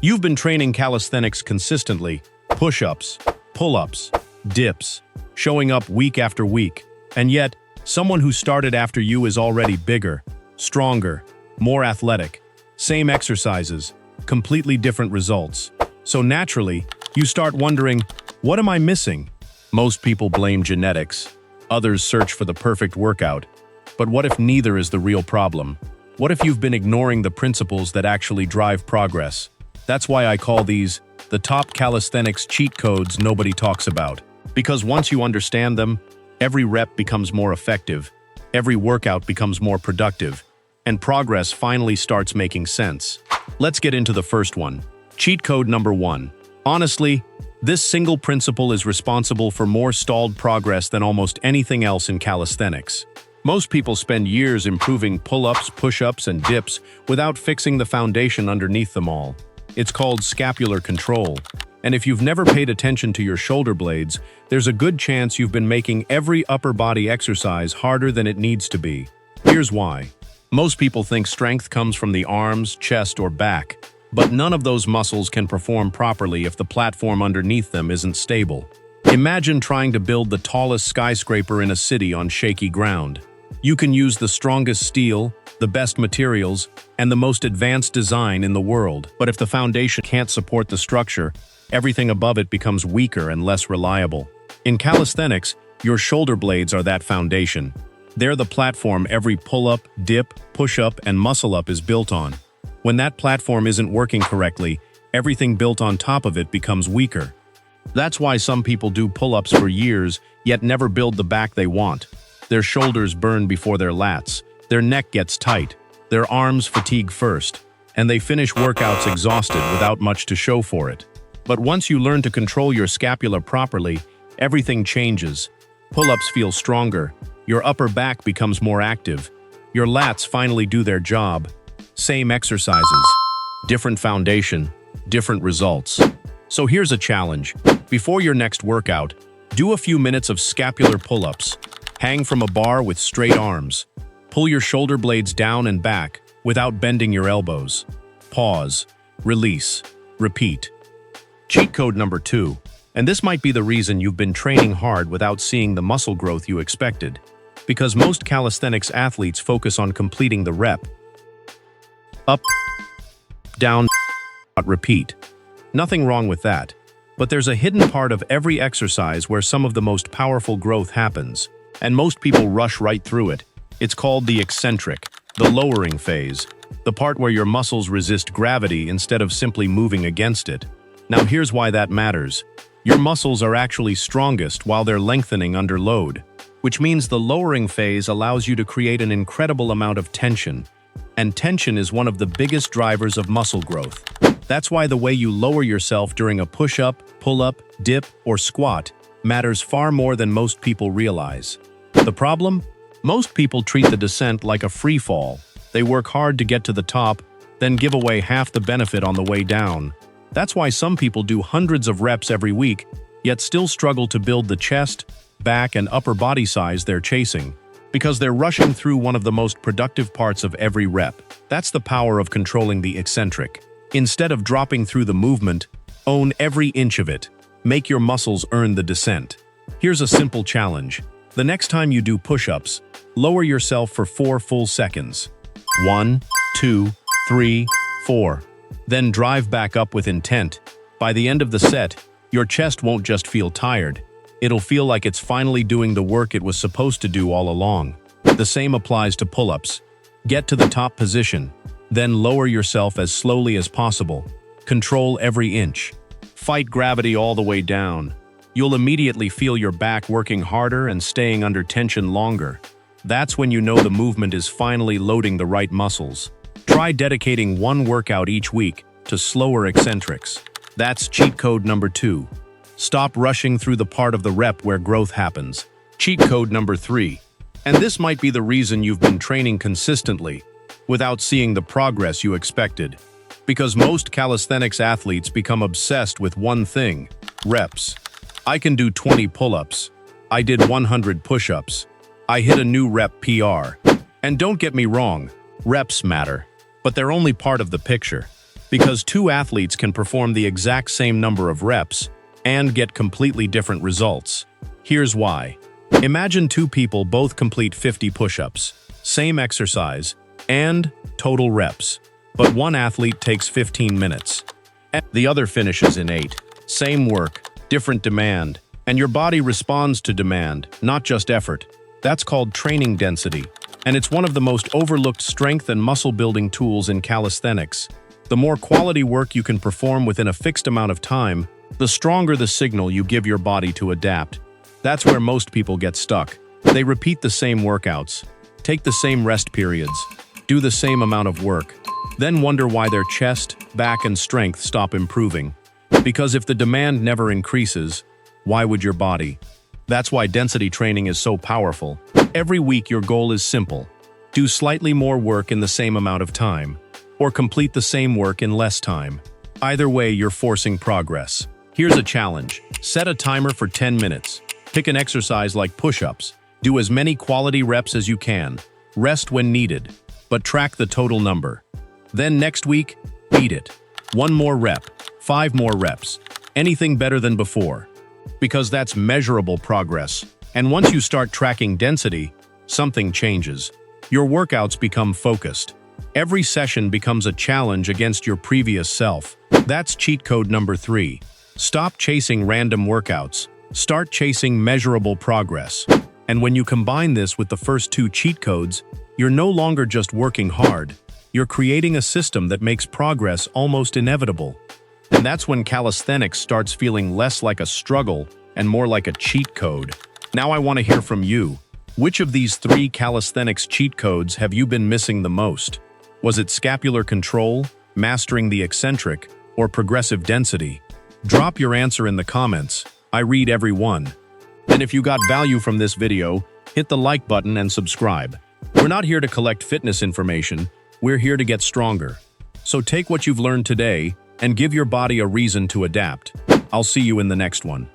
You've been training calisthenics consistently, push-ups, pull-ups, dips, showing up week after week, and yet, someone who started after you is already bigger, stronger, more athletic, same exercises, completely different results. So naturally, you start wondering, what am I missing? Most people blame genetics. Others search for the perfect workout. But what if neither is the real problem? What if you've been ignoring the principles that actually drive progress? That's why I call these the top calisthenics cheat codes nobody talks about. Because once you understand them, every rep becomes more effective, every workout becomes more productive, and progress finally starts making sense. Let's get into the first one. Cheat code number 1. Honestly, this single principle is responsible for more stalled progress than almost anything else in calisthenics. Most people spend years improving pull-ups, push-ups, and dips without fixing the foundation underneath them all. It's called scapular control. And if you've never paid attention to your shoulder blades, there's a good chance you've been making every upper body exercise harder than it needs to be. Here's why. Most people think strength comes from the arms, chest, or back, but none of those muscles can perform properly if the platform underneath them isn't stable. Imagine trying to build the tallest skyscraper in a city on shaky ground. You can use the strongest steel, the best materials, and the most advanced design in the world, but if the foundation can't support the structure, everything above it becomes weaker and less reliable. In calisthenics, your shoulder blades are that foundation. They're the platform every pull-up, dip, push-up, and muscle-up is built on. When that platform isn't working correctly, everything built on top of it becomes weaker. That's why some people do pull-ups for years, yet never build the back they want. Their shoulders burn before their lats, their neck gets tight, their arms fatigue first, and they finish workouts exhausted without much to show for it. But once you learn to control your scapula properly, everything changes. Pull-ups feel stronger, your upper back becomes more active, your lats finally do their job. Same exercises, different foundation, different results. So here's a challenge. Before your next workout, do a few minutes of scapular pull-ups. Hang from a bar with straight arms. Pull your shoulder blades down and back without bending your elbows. Pause, release, repeat. Cheat code number 2. And this might be the reason you've been training hard without seeing the muscle growth you expected. Because most calisthenics athletes focus on completing the rep. Up, down, repeat. Nothing wrong with that. But there's a hidden part of every exercise where some of the most powerful growth happens. And most people rush right through it. It's called the eccentric, the lowering phase, the part where your muscles resist gravity instead of simply moving against it. Now here's why that matters. Your muscles are actually strongest while they're lengthening under load, which means the lowering phase allows you to create an incredible amount of tension. And tension is one of the biggest drivers of muscle growth. That's why the way you lower yourself during a push-up, pull-up, dip, or squat matters far more than most people realize. The problem? Most people treat the descent like a free fall. They work hard to get to the top, then give away half the benefit on the way down. That's why some people do hundreds of reps every week, yet still struggle to build the chest, back, and upper body size they're chasing, because they're rushing through one of the most productive parts of every rep. That's the power of controlling the eccentric. Instead of dropping through the movement, own every inch of it. Make your muscles earn the descent. Here's a simple challenge. The next time you do push-ups, lower yourself for 4 full seconds. 1, 2, 3, 4. Then drive back up with intent. By the end of the set, your chest won't just feel tired. It'll feel like it's finally doing the work it was supposed to do all along. The same applies to pull-ups. Get to the top position, then lower yourself as slowly as possible. Control every inch. Fight gravity all the way down. You'll immediately feel your back working harder and staying under tension longer. That's when you know the movement is finally loading the right muscles. Try dedicating one workout each week to slower eccentrics. That's cheat code number 2. Stop rushing through the part of the rep where growth happens. Cheat code number 3. And this might be the reason you've been training consistently without seeing the progress you expected. Because most calisthenics athletes become obsessed with one thing: reps. I can do 20 pull-ups. I did 100 push-ups. I hit a new rep PR. And don't get me wrong, reps matter, but they're only part of the picture. Because two athletes can perform the exact same number of reps and get completely different results. Here's why. Imagine two people both complete 50 push-ups, same exercise, and total reps. But one athlete takes 15 minutes. The other finishes in 8. Same work, different demand, and your body responds to demand, not just effort. That's called training density, and it's one of the most overlooked strength and muscle-building tools in calisthenics. The more quality work you can perform within a fixed amount of time, the stronger the signal you give your body to adapt. That's where most people get stuck. They repeat the same workouts, take the same rest periods, do the same amount of work, then wonder why their chest, back, and strength stop improving. Because if the demand never increases, why would your body? That's why density training is so powerful. Every week your goal is simple. Do slightly more work in the same amount of time, or complete the same work in less time. Either way, you're forcing progress. Here's a challenge. Set a timer for 10 minutes. Pick an exercise like push-ups. Do as many quality reps as you can. Rest when needed, but track the total number. Then next week, beat it. 1 more rep, 5 more reps. Anything better than before. Because that's measurable progress. And once you start tracking density, something changes. Your workouts become focused. Every session becomes a challenge against your previous self. That's cheat code number 3. Stop chasing random workouts. Start chasing measurable progress. And when you combine this with the first 2 cheat codes, you're no longer just working hard. You're creating a system that makes progress almost inevitable. And that's when calisthenics starts feeling less like a struggle and more like a cheat code. Now I want to hear from you. Which of these 3 calisthenics cheat codes have you been missing the most? Was it scapular control, mastering the eccentric, or progressive density? Drop your answer in the comments. I read every one. And if you got value from this video, hit the like button and subscribe. We're not here to collect fitness information, we're here to get stronger. So take what you've learned today and give your body a reason to adapt. I'll see you in the next one.